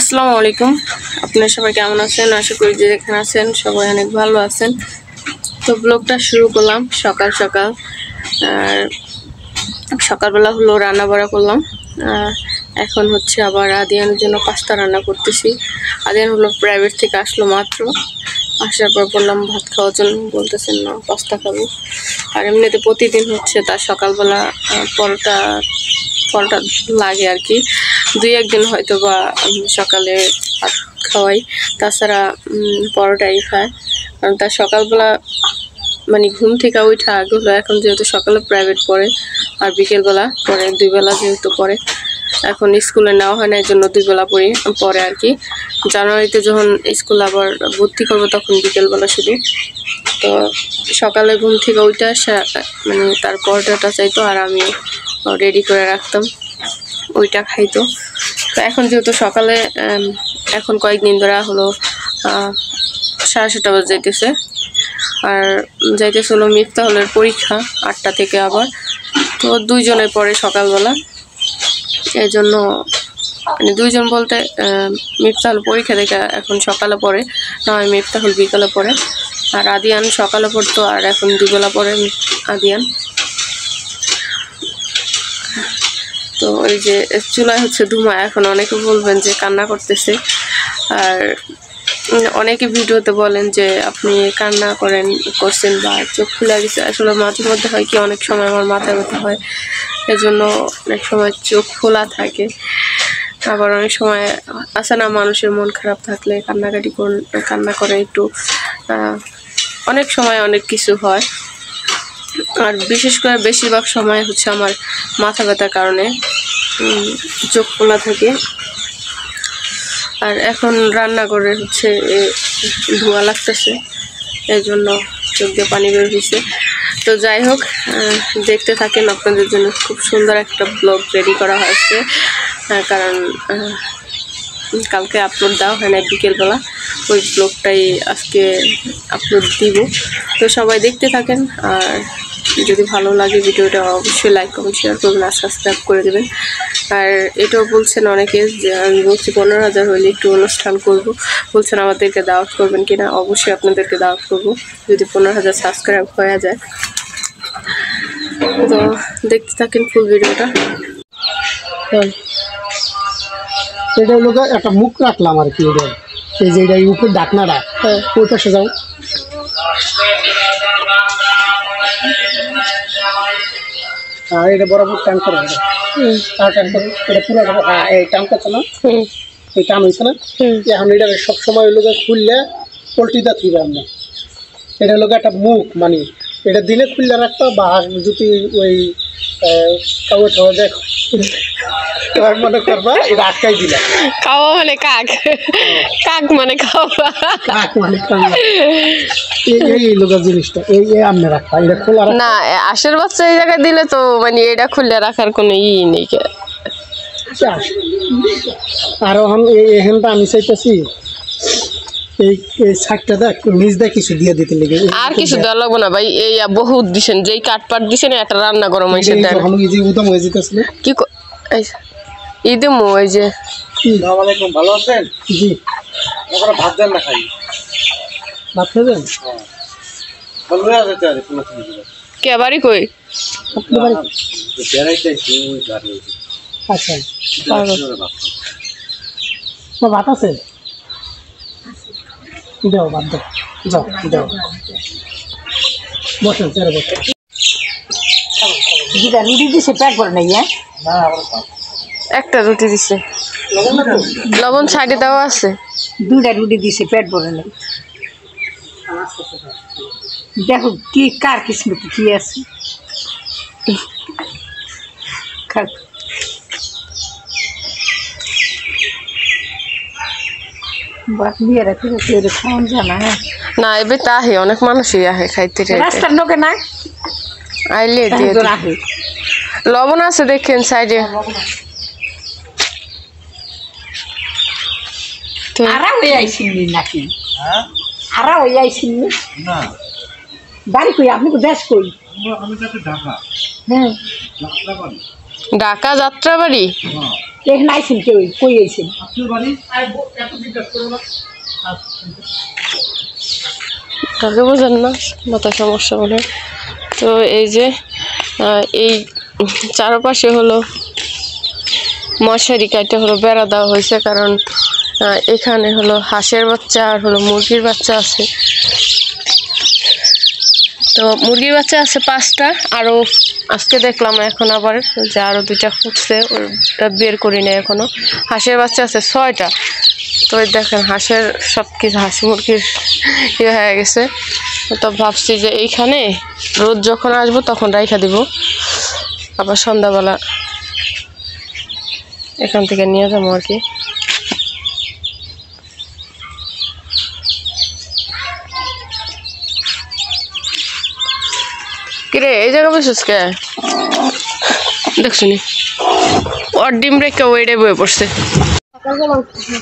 আসসালামু আলাইকুম। আপনারা সবাই কেমন আছেন? আশা করি যে যেখানে আছেন সবাই অনেক ভালো আছেন। তো ব্লগটা শুরু করলাম সকাল সকাল। আর সকালবেলা হলো রান্না বাড়া করলাম। এখন হচ্ছে আবার আদিয়ানের জন্য পাস্তা রান্না করতেছি। আদিয়ান হলো প্রাইভেট থেকে আসলো মাত্র, আসার পর বললাম ভাত খাওয়ার জন্য, বলতেছেন না পাস্তা খাবো। আর এমনিতে প্রতিদিন হচ্ছে তার সকালবেলা পরোটা লাগে আর কি। দুই একদিন হয়তো বা সকালে ভাত খাওয়াই, তাছাড়া পরোটাই খায়। কারণ তার সকালবেলা মানে ঘুম থেকে উঠা আগে হলো, এখন যেহেতু সকালে প্রাইভেট পড়ে আর বিকেলবেলা পড়ে, দুই বেলা যেহেতু পড়ে, এখন স্কুলে নেওয়া হয় না, এই জন্য দুই বেলা পড়ে আর কি। জানুয়ারিতে যখন স্কুল আবার ভর্তি করবো তখন বিকেলবেলা শুধু। তো সকালে ঘুম থেকে ওইটা মানে তার পরোটাটা চাইতো, আর আমি রেডি করে রাখতাম, ওইটা খাইতো। তো এখন যেহেতু সকালে এখন কয়েকদিন ধরে হলো 7:30 বাজে যাইতেছে, আর যাইতেছে হলো মিফতাহুলের পরীক্ষা 8টা থেকে আবার। তো দুইজনে পড়ে সকালবেলা, এই জন্য মানে দুইজন বলতে মিফতাহুল পরীক্ষা থেকে এখন সকালে পড়ে, না হয় মিফতাহুল বিকালে পড়ে। আর আদিয়ান সকালে পড়তো, আর এখন দুবেলা পড়ে আদিয়ান। তো ওই যে চুলায় হচ্ছে ধুমা, এখন অনেকে বলবেন যে কান্না করতেছে, আর অনেকে ভিডিওতে বলেন যে আপনি কান্না করছেন বা চোখ খুলে গেছে। আসলে মাঝে মধ্যে হয় কি, অনেক সময় আমার মাথা ব্যথা হয়, এজন্য অনেক সময় চোখ খোলা থাকে। আবার অনেক সময় আছে না, মানুষের মন খারাপ থাকলে কান্না করে একটু, অনেক সময় অনেক কিছু হয়। আর বিশেষ করে বেশিরভাগ সময় হচ্ছে আমার মাথা ব্যথার কারণে চোখ খোলা থাকে। আর এখন রান্না করে হচ্ছে ধোঁয়া লাগতেছে, এই জন্য চোখ দিয়ে পানি বের হয়েছে। তো যাই হোক, দেখতে থাকেন, আপনাদের জন্য খুব সুন্দর একটা ব্লগ রেডি করা হয়েছে। কারণ কালকে আপলোড দেওয়া হয় না বিকেলবেলা, ওই ব্লগটাই আজকে আপলোড দিব। তো সবাই দেখতে থাকেন, আর যদি ভালো লাগে ভিডিওটা অবশ্যই লাইক কমেন্ট শেয়ার করবেন আর সাবস্ক্রাইব করে দেবেন। আর এটাও বলছেন অনেকে যে আমি বলছি 15,000 হলে একটু অনুষ্ঠান করব, বলছেন আমাদেরকে দাওয়াত করবেন কিনা। অবশ্যই আপনাদেরকে দাওয়াত করব যদি 15,000 সাবস্ক্রাইব হয়ে যায়। তো দেখতে থাকেন ফুল ভিডিওটা। এটা হলো একটা মুখ রাখলাম আর কি, এই যে এটা উপরে ডাকনাটা ওই পাশে যাও। হ্যাঁ, এটা বরাবর টান করো, টান করো, এটা পুরো এই টান করছো না, এই টান হয়েছে না। এখন এটা সবসময় লোক খুললে পোলট্রিটা থুইবে আমরা। এটা হলো একটা মুখ, মানে এটা দিলে খুললে রাখতো, বা যদি ওই কাগজ খাওয়া যায় মনে করবা, এটা আটকাই দিলা। খাওয়া মানে কাক, কাক মানে খাওয়া, কাক মানে এই লোকের জিনিসটা এই আমনে রাখা, এটা খোলা না। আশের বাচ্চা এই জায়গায় দিলে তো মানে এটা খুলে রাখার কোনো নেই। আর এখানটা আমি চাইতেছি এই শাকটা নিজ দিয়ে কিছু দিয়ে দিতে লেগে, আর কিছু দেওয়া লাগবো না ভাই। এই বহুত দিছেন, যেই কাঠপাট দিছেন একটা রান্না গরম হয়েছে উদম হয়ে যেতেছিল কি ঈদে ওই যে। আসসালামু আলাইকুম, ভালো আছেন? জি। আমরা ভাত দেন না, খাই ভাত খাবেন? কে বাড়ি কই? আচ্ছা, ভাত আছে, দাও ভাত দাও, যাও দাও, বসেন স্যার বসেন। রুটি দিছে প্যাক করে নাই? একটা রুটি দিছে, লবণ সাইডে দেওয়া আছে। 2টা রুটি দিছে, পেট ভরে নাই। দেখো কি কার কিসমত কি আছে। না এবার তা আহে, অনেক মানুষই আহে খাইতে, রাস্তার লোকে না আইলে লবণ আছে দেখেন সাইডে। আরা হয়ে আইসিনি নাকি? আরা হয়ে আইসিনি না? বাড়ি কই? আপনি তো দেশ কই? ঢাকা যাত্রাবাড়ি। এখানে আইছেন কেউ কই আইছেন কাকে বোঝেন না মাথা সমস্যা বলে। তো এই যে এই চারপাশে হলো মশারি কাটে হলো বেড়া দেওয়া হয়েছে, কারণ এখানে হলো হাঁসের বাচ্চা আর হলো মুরগির বাচ্চা আছে। তো মুরগির বাচ্চা আছে 5টা, আরও আজকে দেখলাম এখন আবার যে আরও 2টা ফুটছে, ওটা বের করি না এখনো। হাঁসের বাচ্চা আছে 6টা। তো দেখেন হাঁসের সব কিছু হাঁস মুরগির ইয়ে হয়ে গেছে। তো ভাবছি যে এইখানে রোদ যখন আসবো তখন রাইখা দিব, আবার সন্ধ্যাবেলা এখান থেকে নিয়ে যাবো আর কি। কিরে এই জায়গা বসেছিস কে? দেখছি ওর ডিম রেখে ওইটাই বয়ে পড়ছে। সকালবেলা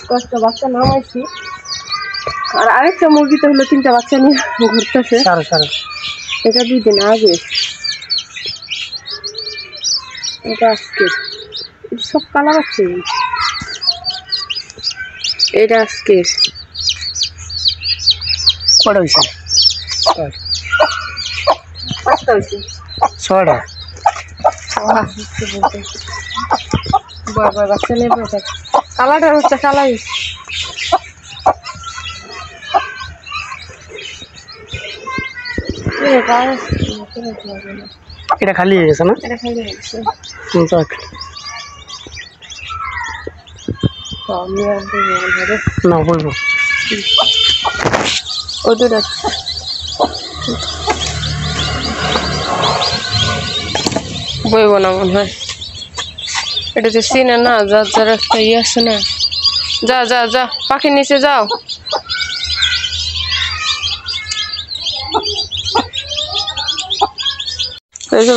কষ্ট বাচ্চা নামাইছি, আর আরেকটা মুরগিতে হলো 3টা বাচ্চা নিয়ে ঘুরতেছে। এটা 2 দিন আগে, এটা আজকে সব কালা বাচ্চা। এটা আজকে কটা হয়েছে? 5টা হয়েছে। 6টা। বাচ্চা নিয়ে বসে কালাটা হচ্ছে কালাই। এটা খালি হয়ে গেছে না? এটা খাই গেছে। না বলবো ওদের বইব না মনে হয়, এটা তো চিনে না। যার একটা ইয়ে আছে না, যা যা যা পাখির নিচে যাও।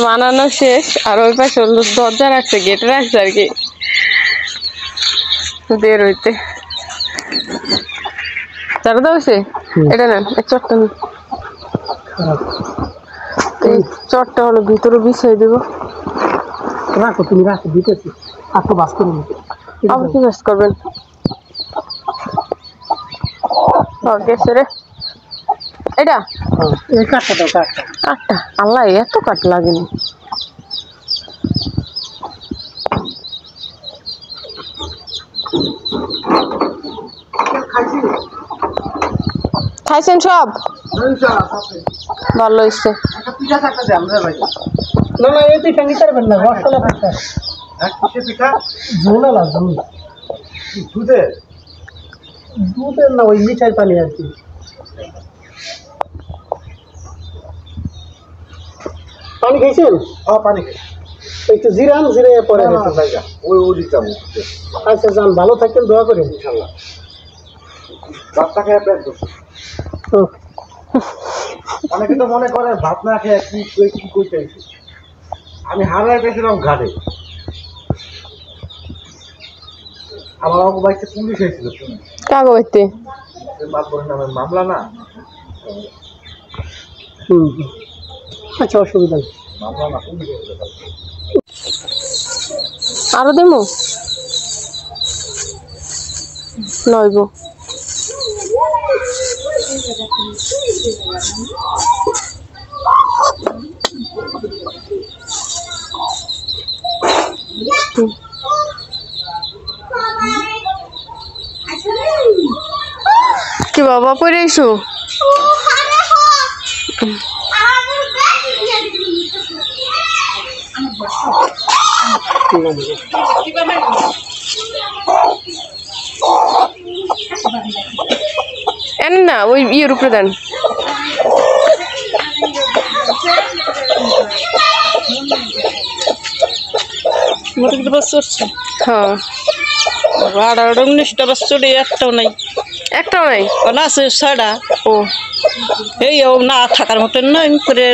বানানো শেষ, আর ওই পাশে দরজা রাখছে, গেট রাখছে আর কি বের হইতে। তারা দাওছে এটা নেন, চটটা নেন। এই চটটা হলো ভিতরে বিছাই দেব। রাখো, তুমি রাখো, দিতেছি। আজকে বাস করুন, আবার কি কাজ করবেন? গেছে রে এটা। এই কাঠটা দাও, কাঠটা। কাঠটা আল্লাহ এত কাঠ লাগেনি। খাইছেন সব? ভালো হয়েছে। না না, এই পিঠা নিতে পারবেন না, রসগোল্লা পিঠা। ঝোলালা ঝোল দুধের না, ওই মিঠাই পানি আর কি। পানি খাইছেন? পানি একটু জিরান, জিরে পরে আচ্ছা যান, ভালো থাকবেন, দোয়া করেন ইনশাল্লাহ। অনেকে তো মনে করে ভাত না খেয়ে কি করতে, আমি হারাই পেয়েছিলাম ঘাটে। আমার বাবু বাইকে পুলিশ হয়েছিল, কাগো বাইতে নামের মামলা না। আচ্ছা অসুবিধা নেই, মামলা না, পুলিশ হয়েছিল। আরো দেবো লইব। কি বাবা পরে এসো? এন না ওই ইয়ের উপরে দেন। হ্যাঁ 18টা 19টা বাচ্চা একটাও নাই। একটাও নাই? না আছে 6টা। ও এই না থাকার মতন না, আমি করে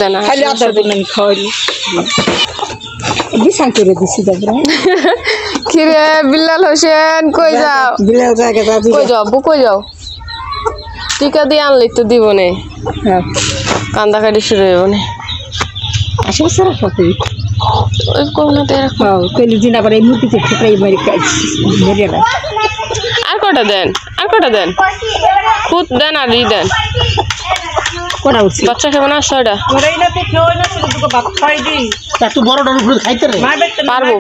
দানা খালি আদার দিন আমি খাওয়াইলি বিছান করে দিছি। কিরে বিল্লাল হোসেন কই যাও? বিলেও জায়গা কই যাও বউ, কই যাও? টিকা দিয়ে আনলে তো দিব নে, কান্দা কাটি শুরু হইব নে। আসলে সারা ওই কোনাতে রাখো। কইলি দিন আবার এই মুরগিতে ঠুকরাই মারি মেরে না আর কটা দেন, আর কটা দেন, খুদ দেন আর ই দেন। কোনা উঠছে বাচ্চা খাবে না ছয়টা? একটু বড় ডর উপরে খাইতে রে পারবো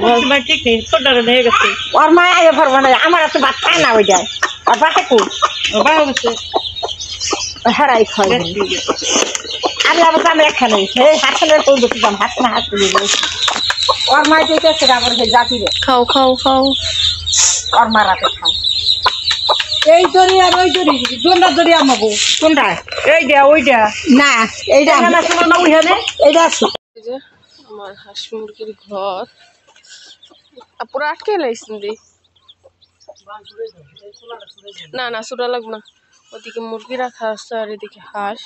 ওর মা আগে পারবো না, আমার এত ভাত খায় না ওই যায়। আর বাসে কই হারাই খাই আমি আবার দাম একখানে হাত খানে কই দাম হাত না হাত তুলে ওর মা যেতেছে আবার সেই জাতি রে খাও খাও খাও। ওর মা রাতে খায় এই দড়ি আর ওই দড়ি দোনটা দড়ি আমাবো কোনটা এইটা ওইটা না এইটা না শুনো না ওইখানে এইটা আছে। এই যে আমার হাঁস মুরগির ঘর পুরো আটকে লাইছেন দি। না না সুরা লাগবে না। ওদিকে মুরগি রাখা আছে আর এদিকে হাঁস,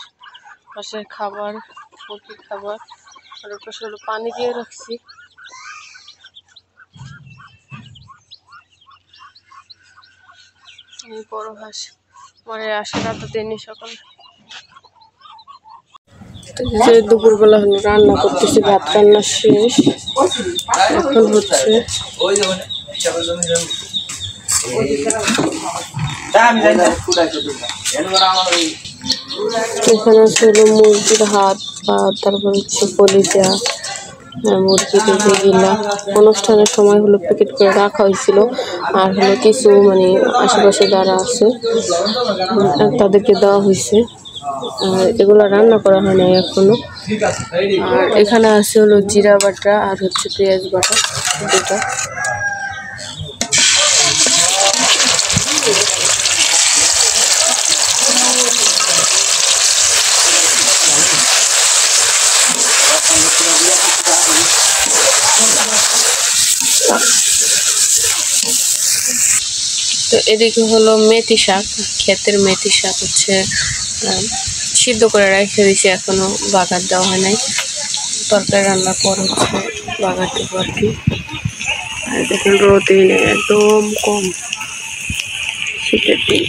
হাঁসের খাবার, মুরগির খাবার, আর ওটা শুধু পানি দিয়ে রাখছি। এই বড় হাঁস মানে আসে রাতে দিনই সকাল। যে দুপুরবেলা হলো রান্না করতেছি, ভাত রান্না শেষ, এখন হচ্ছে এখানে হলো মুরগির হাত, তারপর হচ্ছে কলিজা, মুরগির যেগুলা অনুষ্ঠানের সময় হলো প্যাকেট করে রাখা হয়েছিল, আর হলো কিছু মানে আশেপাশে যারা আছে তাদেরকে দেওয়া হয়েছে। আর এগুলো রান্না করা হয় না এখনো। আর এখানে আছে হলো জিরা বাটা আর হচ্ছে পেঁয়াজ বাটা দুটা। তো এদিকে হলো মেথি শাক, ক্ষেতের মেথি শাক হচ্ছে সিদ্ধ করে রেখে দিয়েছি, এখনো বাগার দেওয়া হয় নাই। তরকারি রান্নার পর হচ্ছে বাগার দেবো আর কি। আর দেখুন রোদ একদম কম শীতের দিন।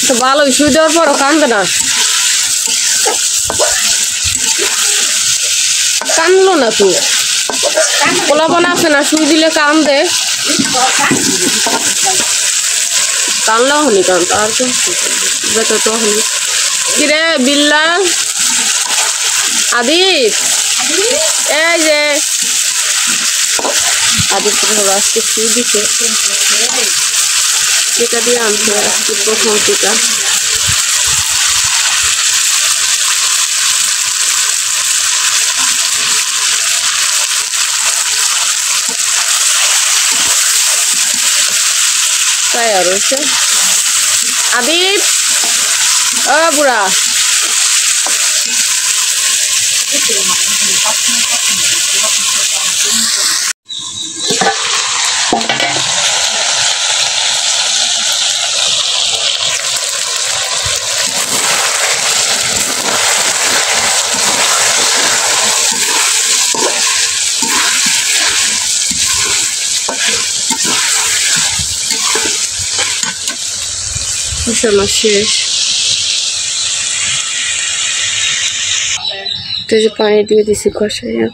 তো ভালোই শুয়ে দেওয়ার পরও কান্দে না, কান্দলো না তুই পোলাপন আছে না, শুয়ে দিলে কান্দে, কানলেও হনি কারণ তার বেতর তো হনি। কিরে বিল্লা আদিত, এই যে আদিত হলো আজকে শুয়ে দিছে, টিকা দিয়ে আনছে আজকে প্রথম টিকা। তাই আর হচ্ছে আদিত ও বুড়া মশলা শেষ। তো যে পানি দিয়ে দিছি কষাইয়া।